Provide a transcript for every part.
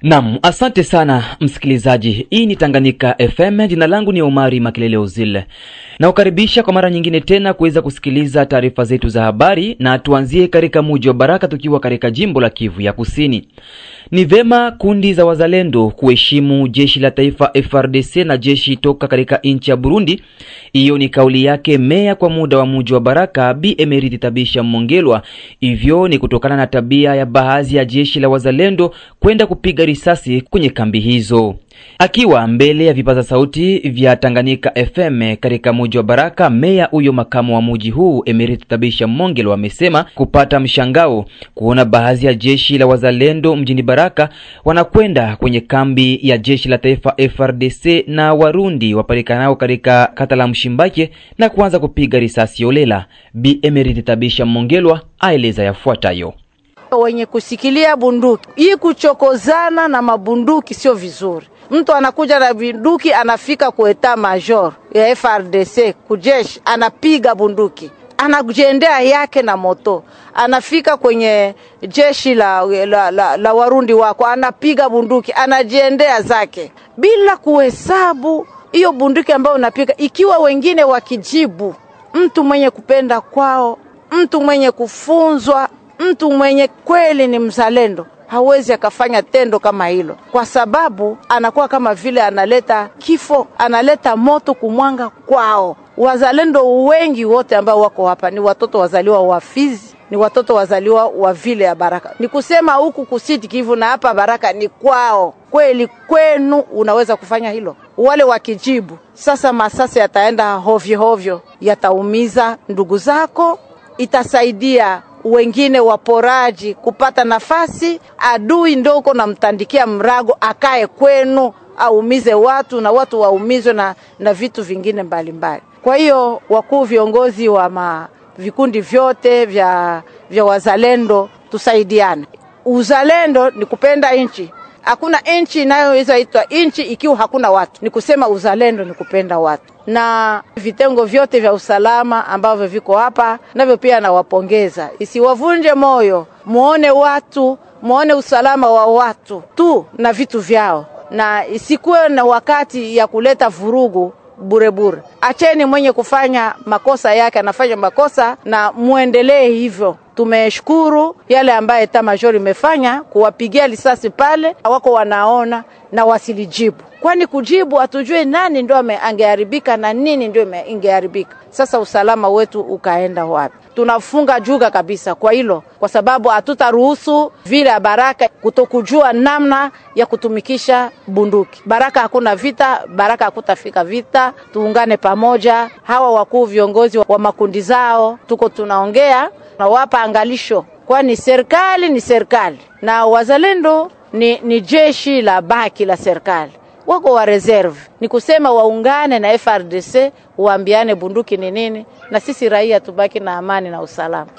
Naam, asante sana msikilizaji. Hii ni Tanganyika FM. Jina langu ni Omari Makelele Ozil. Na ukaribisha kwa mara nyingine tena kuweza kusikiliza taarifa zetu za habari, na tuanzie katika mji wa Baraka tukiwa katika jimbo la Kivu ya Kusini. Ni vema kundi za wazalendo kuheshimu jeshi la taifa FARDC na jeshi toka katika nchi ya Burundi. Hiyo ni kauli yake meya kwa muda wa mji wa Baraka Bi Emeriti Tabisha Mongelwa. Hivyo ni kutokana na tabia ya baadhi ya jeshi la wazalendo kwenda kupiga risasi kwenye kambi hizo. Akiwa mbele ya vipaza sauti vya Tanganyika FM katika mji wa Baraka, meya huyo makamu wa mji huu Emeriti Tabisha Mongelwa amesema kupata mshangao kuona baadhi ya jeshi la wazalendo mjini Baraka wanakwenda kwenye kambi ya jeshi la taifa FARDC na Warundi wapalikanao katika kata la Mshimbake na kuanza kupiga risasi holela. Bi Emeriti Tabisha Mongelwa aeleza yafuatayo. Wenye kusikilia bunduki, hii kuchokozana na mabunduki sio vizuri. Mtu anakuja na bunduki anafika kueta major ya FARDC kujeshi, anapiga bunduki, anajendea yake na moto, anafika kwenye jeshi la Warundi wako, anapiga bunduki, anajendea zake bila kuhesabu hiyo bunduki ambayo unapiga. Ikiwa wengine wakijibu, mtu mwenye kupenda kwao, mtu mwenye kufunzwa, mtu mwenye kweli ni mzalendo hawezi akafanya tendo kama hilo, kwa sababu anakuwa kama vile analeta kifo, analeta moto kumwanga kwao. Wazalendo wengi wote ambao wako hapa ni watoto wazaliwa wa Fizi, ni watoto wazaliwa wa vile ya Baraka. Ni kusema huku kusiti Kivu na hapa Baraka ni kwao. Kweli kwenu unaweza kufanya hilo? Wale wakijibu, sasa masasi yataenda hovyo hovyo, yataumiza ndugu zako, itasaidia wengine waporaji kupata nafasi. Adui ndio uko namtandikia mrago akae kwenu aumize watu na watu waumizwe na vitu vingine mbalimbali. Kwa hiyo wakuu viongozi wa vikundi vyote vya wazalendo tusaidiane. Uzalendo ni kupenda nchi. Hakuna nchi inayoweza itwa nchi ikiwa hakuna watu. Ni kusema uzalendo ni kupenda watu. Na vitengo vyote vya usalama ambavyo viko hapa navyo pia nawapongeza. Isiwavunje moyo, muone watu, muone usalama wa watu tu na vitu vyao, na isikuwe na wakati ya kuleta vurugu bure bure. Acheni mwenye kufanya makosa yake anafanya makosa na muendelee hivyo. Tumeshukuru yale ambaye Tamajori imefanya kuwapigia risasi pale, wako wanaona na wasilijibu. Kwani kujibu hatujue nani ndio angeharibika na nini ndio ingeharibika. Sasa usalama wetu ukaenda wapi? Tunafunga juga kabisa kwa hilo, kwa sababu hatutaruhusu vile Baraka kutokujua namna ya kutumikisha bunduki. Baraka hakuna vita, Baraka hakutafika vita. Tuungane pamoja, hawa wakuu viongozi wa makundi zao tuko tunaongea na wapa angalisho, kwani serikali ni serikali na wazalendo ni jeshi la baki la serikali. Wako wa reserve, ni kusema waungane na FARDC, waambiane bunduki ni nini, na sisi raia tubaki na amani na usalama.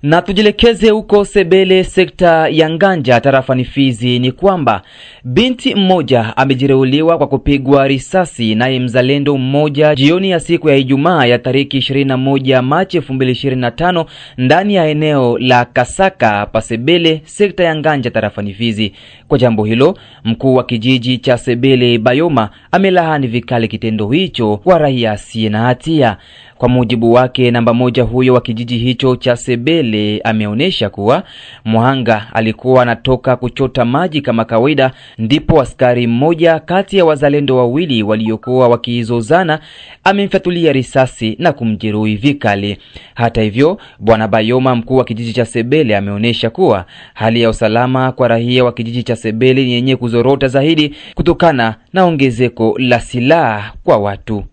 Na tujilekeze huko Sebele, sekta ya Nganja, tarafani Fizi. Ni kwamba binti mmoja amejeruhiwa kwa kupigwa risasi naye mzalendo mmoja jioni ya siku ya Ijumaa ya tariki 21 Machi 2025 ndani ya eneo la Kasaka pa Sebele, sekta ya Nganja, tarafani Fizi. Kwa jambo hilo, mkuu wa kijiji cha Sebele Bayoma amelaani vikali kitendo hicho kwa raia asiye na hatia. Kwa mujibu wake, namba moja huyo wa kijiji hicho cha Sebele ameonesha kuwa muhanga alikuwa anatoka kuchota maji kama kawaida, ndipo askari mmoja kati ya wazalendo wawili waliokuwa wakizozana amemfyatulia risasi na kumjeruhi vikali. Hata hivyo, bwana Bayoma, mkuu wa kijiji cha Sebele, ameonesha kuwa hali ya usalama kwa raia wa kijiji cha Sebele ni yenye kuzorota zaidi kutokana na ongezeko la silaha kwa watu.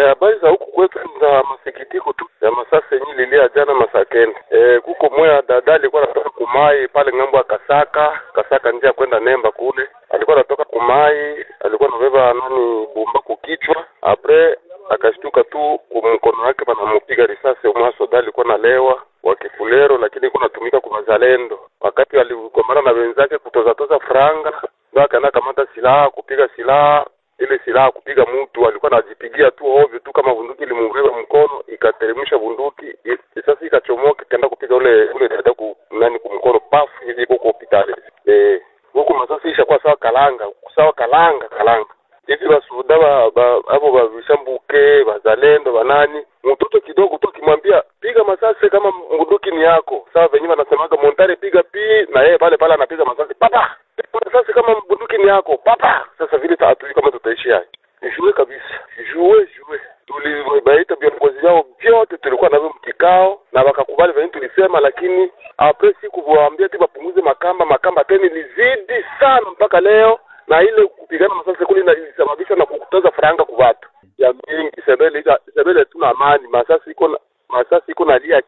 Habari za huku kwetu za masikitiko tu ya masasa yenyewe lilia jana masakeni. Kuko moya dada alikuwa anatoka Kumai pale ngambo ya Kasaka njia kwenda Nemba kule. Alikuwa anatoka Kumai, alikuwa anabeba bomba kukichwa. Apre akashtuka tu kumkono wake panamupiga risasi. Mwasoda alikuwa analewa wa Kifulero, lakini alikuwa anatumika kwa wazalendo. Wakati alikomana na wenzake kutoza franga, ndio akaenda kamata silaha kupiga silaha. Ile silaha kupiga mtu alikuwa anajipigia tu ovyo tu, kama bunduki ilimbeba mkono ikateremsha bunduki, sasa ikachomoka kaenda kupiga ule dada kumkono pafu hivi kwa hospitali. kwa sawa kalanga hivi basuda abo bavishambuke bazalendo banani mtoto kidogo tu kimwambia piga masasi kama bunduki ni yako sawa venye wanasemaga montare piga na yeye pale anapiga masasi papa masasi kama bunduki ni yako papa. Sasa vile taatui kama tutaishi hai jue kabisa jue tulibaita viongozi wao vyote tulikuwa navyo mkikao na wakakubali venye tulisema, lakini apres siku kuwaambia tu bapunguze makamba tena lizidi sana mpaka leo, na ile kupigana masasi kule ilisababisha na kukutaza faranga kwa watu ya mingi. Sebele tuna amani, masasi iko nalia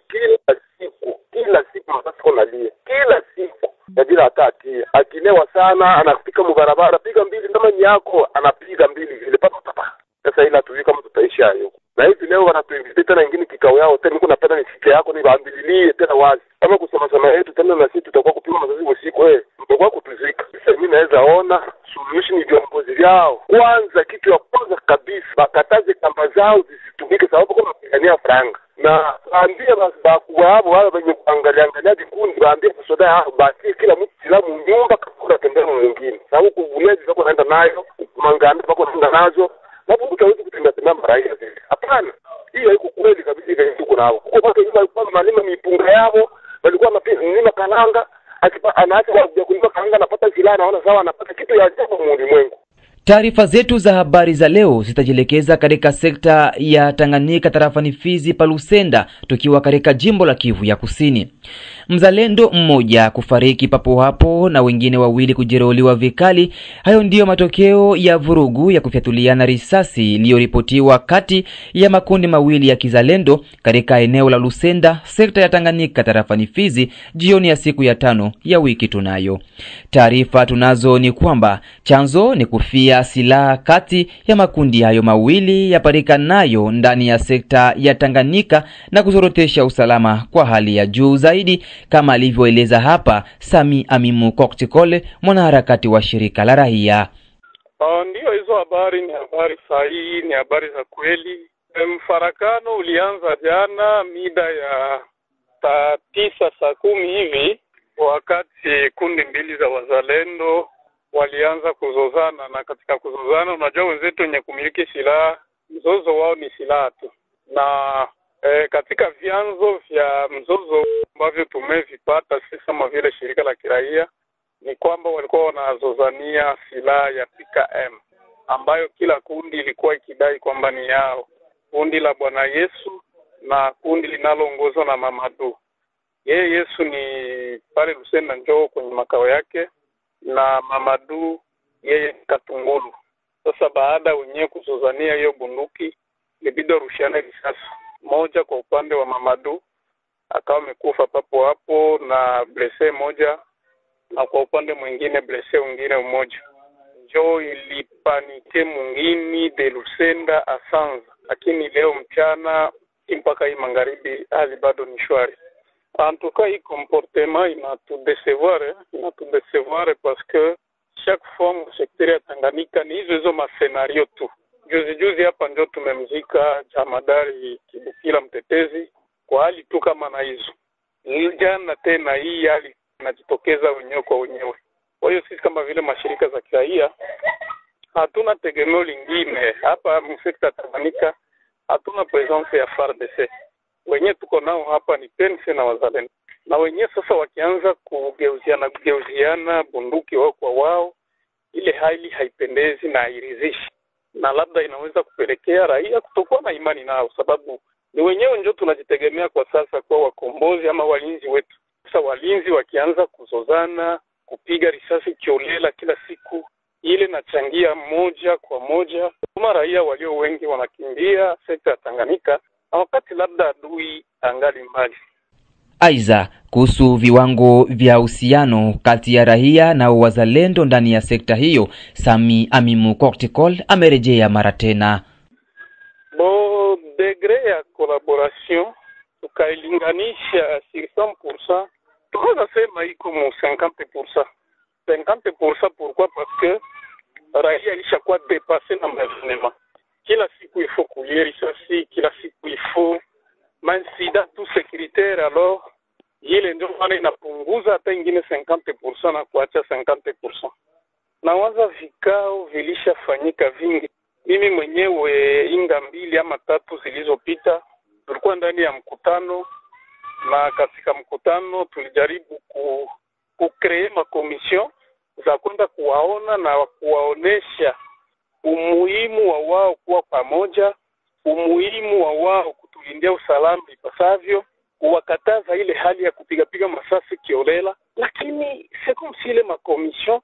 kila siku masasi iko nalia kila siku ya bila hataki. Akilewa sana anapika mbarabara piga mbili kama ni yako anapiga mbili vile papa. Sasa ila tuwe kama tutaishi hayo. Na hivi leo wanatuingiza tena nyingine kikao yao tena, niko napenda nisikie yako ni baambililie tena wazi kama kusema sana yetu tena, na sisi tutakuwa kupima masasi usiku tutakuwa kutuzika. Sasa mimi naweza ona solution ni viongozi vyao kwanza, kitu ya kwanza kabisa bakataze kamba zao zisitumike, sababu kuna kupigania franga, na waambie bakubwa hapo wale wenye kuangalia vikundi, waambie soda hao basi kila mtu silamu nyumba kakula tembea mwingine, sababu kuvulezi zako naenda nayo manganda zako naenda nazo na mtu hawezi kutembea maraia vile. Hapana, hiyo haiko kweli kabisa. Ile tuko nao kwa sababu kwa malima mipunga yao walikuwa wanapima kalanga, anaacha kwa kulima kalanga anapata silaha, naona sawa anapata kitu ya ajabu mu ulimwengu. Taarifa zetu za habari za leo zitajielekeza katika sekta ya Tanganyika tarafani Fizi pa Lusenda, tukiwa katika jimbo la Kivu ya Kusini. Mzalendo mmoja kufariki papo hapo na wengine wawili kujeruhiwa vikali. Hayo ndiyo matokeo ya vurugu ya kufyatuliana risasi iliyoripotiwa kati ya makundi mawili ya kizalendo katika eneo la Lusenda, sekta ya Tanganyika tarafani Fizi, jioni ya siku ya 5 ya wiki tunayo. Taarifa tunazo ni kwamba chanzo ni kufia silaha kati ya makundi hayo mawili yapatikanayo ndani ya sekta ya Tanganyika na kuzorotesha usalama kwa hali ya juu zaidi, kama alivyoeleza hapa Sami Amimu Koktikole, mwanaharakati wa shirika la raia. Ndio, hizo habari ni habari sahihi, ni habari za kweli. Mfarakano ulianza jana mida ya saa 9 saa 10 hivi, wakati kundi mbili za wazalendo walianza kuzozana. Na katika kuzozana, unajua wenzetu wenye kumiliki silaha, mzozo wao ni silaha tu. Na katika vyanzo vya mzozo ambavyo tumevipata sisi kama vile shirika la kiraia ni kwamba walikuwa wanazozania silaha ya PKM ambayo kila kundi ilikuwa ikidai kwamba ni yao. Kundi la Bwana Yesu na kundi linaloongozwa na Mamadu. Yesu ni pale Lusenda njoo kwenye makao yake, na Mamadu yeye Katungulu. Sasa baada wenyewe kuzozania hiyo bunduki, ilibidi rushiane risasi. Moja kwa upande wa Mamadu akawa amekufa papo hapo na blesse moja, na kwa upande mwingine blesse mwingine mmoja. Njoo ilipanike mwingine de Lusenda Asanza, lakini leo mchana mpaka hii magharibi hali bado ni shwari. En tout cas, hii comportement inatudecevoir parce que chaque fois secteur ya Tanganyika ni hizo mascenario tu. Juzi hapa ndio tumemzika jamadari Kibukila mtetezi kwa hali tu kama na hizo. Jana tena hii hali inajitokeza wenyewe kwa wenyewe. Kwa hiyo sisi kama vile mashirika za kiraia hatuna tegemeo lingine hapa msekta Tanganyika, hatuna presence ya FARDC. Wenyewe tuko nao hapa ni PNC na wazalendo. Na wenyewe sasa wakianza kugeuziana bunduki wao kwa wao, ile hali haipendezi na hairidhishi. Na labda inaweza kupelekea raia kutokuwa na imani nao, sababu ni wenyewe ndio tunajitegemea kwa sasa kwa wakombozi ama walinzi wetu. Sasa walinzi wakianza kuzozana, kupiga risasi kiolela kila siku, ile nachangia moja kwa moja kama raia walio wengi wanakimbia sekta ya Tanganyika, wakati labda adui angali mbali. Aiza, kuhusu viwango vya uhusiano kati ya raia na wazalendo ndani ya sekta hiyo, Sami Amimu Koktikole amerejea mara tena. Degré ya collaboration tukailinganisha 100%, tunaweza sema iko mu 50%. 50% pourquoi? Parce que raia ilishakuwa dépassé na mavenema. Kila siku il faut kulia risasi, kila siku il faut mansida tout sécuritaire, alors ile ndio maana inapunguza hata ingine 50% na kuacha 50%. nawaza vikao vilishafanyika vingi. Mimi mwenyewe inga 2 ama 3 zilizopita tulikuwa ndani ya mkutano, na katika mkutano tulijaribu kucreate makomision za kwenda kuwaona na kuwaonesha umuhimu wa wao kuwa pamoja, umuhimu wa wao kutulindia usalama ipasavyo, kuwakataza ile hali ya kupiga masasi kiolela. Lakini sekum sile makomision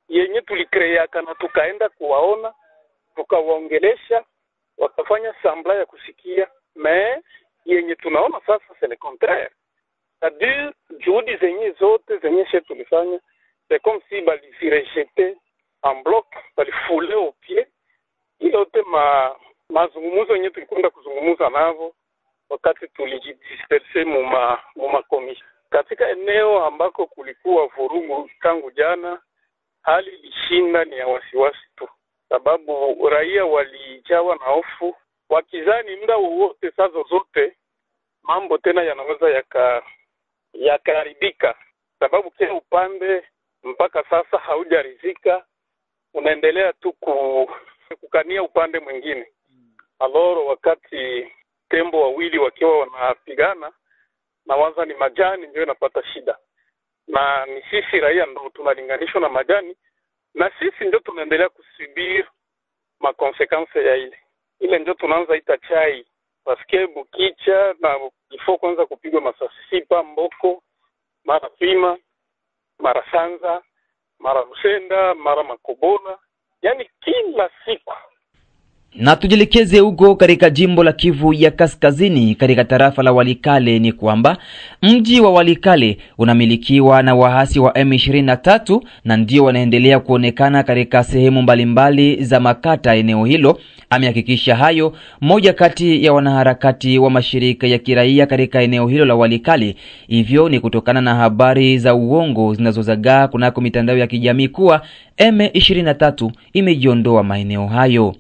yenye tulikreaka na tukaenda kuwaona, tukawaongelesha, wakafanya sambla ya kusikia, mais yenye tunaona sasa c'est le contraire. C'est-à-dire juhudi zenye zote zenye shetu tulifanya, c'est comme si balizirejete en bloc, balifule au pied. Ilote mazungumuzo yenye tulikwenda kuzungumuza navo wakati tulijidisperse mu komisha katika eneo ambako kulikuwa vurugu tangu jana. Hali ilishinda ni ya wasiwasi tu, sababu raia walijawa na hofu, wakizani muda wowote saa zote mambo tena yanaweza yakaharibika, sababu kila upande mpaka sasa haujaridhika, unaendelea tu kukania upande mwingine. Aloro wakati tembo wawili wakiwa wanapigana, na waza ni majani ndio inapata shida, na ni sisi raia ndio tunalinganishwa na majani, na sisi ndio tunaendelea kusubiri makonsekanse ya ile ndio tunaanza ita chai paske bukicha na ifo kwanza kupigwa masasi sipa mboko mara pima mara sanza mara Rusenda mara Makobona, yani kila siku. Na tujielekeze huko katika jimbo la Kivu ya Kaskazini katika tarafa la Walikale. Ni kwamba mji wa Walikale unamilikiwa na wahasi wa M23 na ndio wanaendelea kuonekana katika sehemu mbalimbali za makata eneo hilo. Amehakikisha hayo moja kati ya wanaharakati wa mashirika ya kiraia katika eneo hilo la Walikale. Hivyo ni kutokana na habari za uongo zinazozagaa kunako mitandao ya kijamii kuwa M23 imejiondoa maeneo hayo.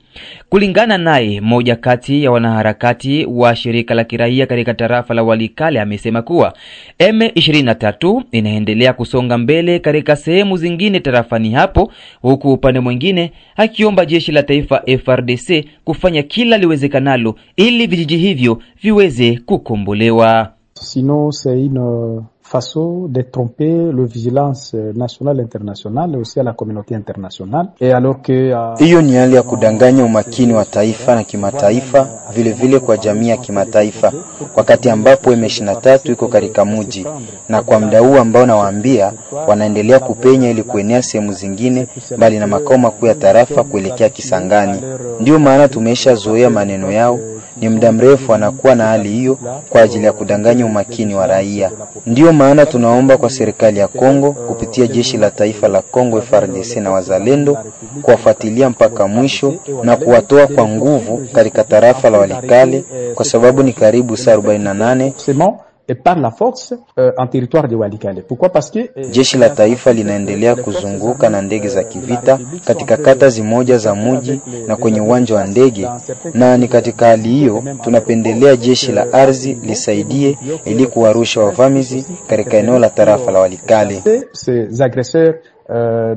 Kulingana naye, moja kati ya wanaharakati wa shirika la kiraia katika tarafa la Walikale amesema kuwa M23 inaendelea kusonga mbele katika sehemu zingine tarafani hapo, huku upande mwingine akiomba jeshi la taifa FARDC kufanya kila liwezekanalo ili vijiji hivyo viweze kukombolewa. Sinon c'est une façon de tromper le vigilance nationale et internationale et aussi à la communauté internationale. Et alors que hiyo ni hali ya kudanganya umakini wa taifa na kimataifa, vile vile kwa jamii ya kimataifa, wakati ambapo M23 iko katika mji, na kwa muda huu ambao nawaambia wanaendelea kupenya ili kuenea sehemu zingine bali na makao makuu ya tarafa kuelekea Kisangani. Ndio maana tumeshazoea maneno yao, ni muda mrefu anakuwa na hali hiyo kwa ajili ya kudanganya umakini wa raia. Ndio maana tunaomba kwa serikali ya Kongo kupitia jeshi la taifa la Kongo FARDC na wazalendo kuwafuatilia mpaka mwisho na kuwatoa kwa nguvu katika tarafa la Walikale, kwa sababu ni karibu saa 48 et par la force en territoire de Walikale. Pourquoi? Parce que jeshi la taifa linaendelea kuzunguka na ndege za kivita katika kata zimoja za mji na kwenye uwanja wa ndege, na ni katika hali hiyo tunapendelea jeshi la ardhi lisaidie ili kuwarusha wavamizi katika eneo la tarafa la Walikale. Ces agresseurs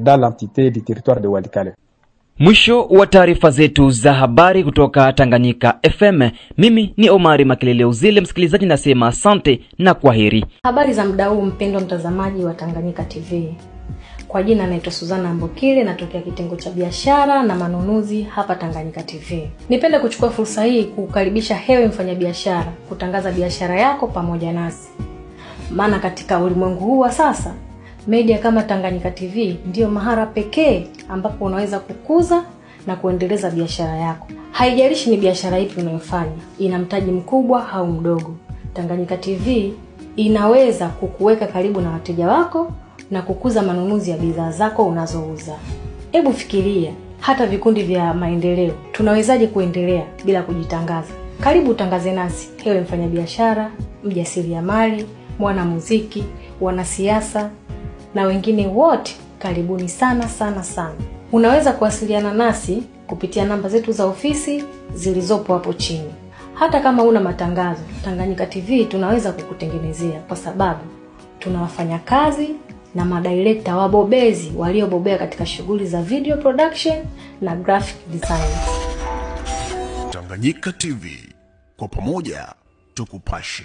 dans l'entité du territoire de Walikale. Mwisho wa taarifa zetu za habari kutoka Tanganyika FM. Mimi ni Omari Makelele Uzile, msikilizaji nasema asante na kwaheri. Habari za muda huu mpendwa mtazamaji wa Tanganyika TV. Kwa jina naitwa Suzana Ambokile, natokea kitengo cha biashara na manunuzi hapa Tanganyika TV. Nipende kuchukua fursa hii kukaribisha hewe mfanyabiashara kutangaza biashara yako pamoja nasi. Maana katika ulimwengu huu wa sasa, media kama Tanganyika TV ndio mahara pekee ambapo unaweza kukuza na kuendeleza biashara yako. Haijalishi ni biashara ipi unayofanya, ina mtaji mkubwa au mdogo, Tanganyika TV inaweza kukuweka karibu na wateja wako na kukuza manunuzi ya bidhaa zako unazouza. Hebu fikiria, hata vikundi vya maendeleo tunawezaje kuendelea bila kujitangaza? Karibu utangaze nasi, hewe mfanyabiashara, mjasiriamali, mwanamuziki, wanasiasa na wengine wote, karibuni sana sana sana. Unaweza kuwasiliana nasi kupitia namba zetu za ofisi zilizopo hapo chini. Hata kama una matangazo, Tanganyika TV tunaweza kukutengenezea, kwa sababu tunawafanya kazi na madirekta wabobezi waliobobea katika shughuli za video production na graphic design. Tanganyika TV, kwa pamoja tukupashe.